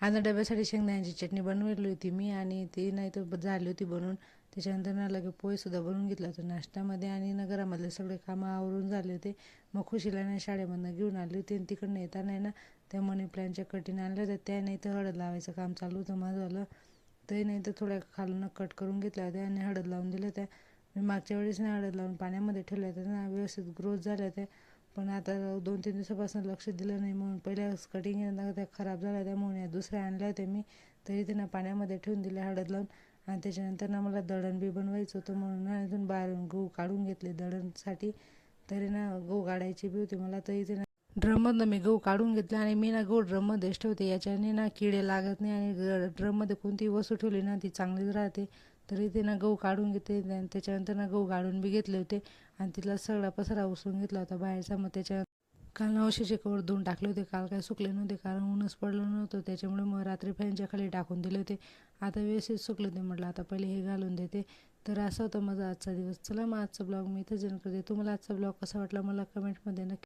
आता डब्यासाठी शेंगदाण्याची चटणी बनवली होती मी आणि ती नाही तर झाली होती बनवून. त्याच्यानंतर ना लगे पोहेसुद्धा बनवून घेतला होता नाश्त्यामध्ये आणि ना घरामधले सगळे कामं आवरून झाले होते. मग खुशीला नाही शाळेमधनं घेऊन आली होती आणि तिकडनं येताना ना त्या मनी प्लॅनच्या कटीन आणल्या होत्या. त्या नाही तर हळद लावायचं काम चालू होतं माझं. ते नाही तर थोड्या खालून कट करून घेतल्या होत्या आणि हळद लावून दिल्या होत्या. मी मागच्या वेळेस ना हळद लावून पाण्यामध्ये ठेवल्या होत्या ना, व्यवस्थित ग्रोथ झाल्या होत्या. पण आता 2-3 दिवसापासून लक्ष दिलं नाही म्हणून पहिल्या कटिंग त्या खराब झाल्या त्या म्हणून या दुसऱ्या आणल्या होत्या मी. तरी त्यांना पाण्यामध्ये ठेवून दिल्या हळद लावून. आणि त्याच्यानंतर ना मला दळण बी बनवायचं होतं म्हणून ना इथून बाहेरून गहू काढून घेतले दळणसाठी. तरी ना गहू काढायची बी होती मला. तरी ते ड्रममधनं मी गहू काढून घेतला आणि मी ना गहू ड्रममध्येच ठेवते. याच्याने ना किडे लागत नाही आणि ड्रममध्ये कोणतीही वस्तू ठेवली ना ती चांगलीच राहते. तरी ते ना गहू काढून घेते आणि त्याच्यानंतर ना गहू काढून बी घेतले होते आणि तिथला सगळा पसारा उचलून घेतला होता बाहेरचा. मग त्याच्या काल ना औषधीचे कवर धुवून टाकले होते. काल काय सुकले नव्हते कारण ऊनच पडलं नव्हतं. त्याच्यामुळे मग रात्री फॅनच्या खाली टाकून दिले होते. आता व्यवस्थित सुकले होते. म्हटलं आता पहिले हे घालून देते. तर असं होतं माझा आजचा दिवस. चला मग आजचा ब्लॉग मी इथंच एंड करते. तुम्हाला आजचा ब्लॉग कसा वाटला मला कमेंटमध्ये नक्की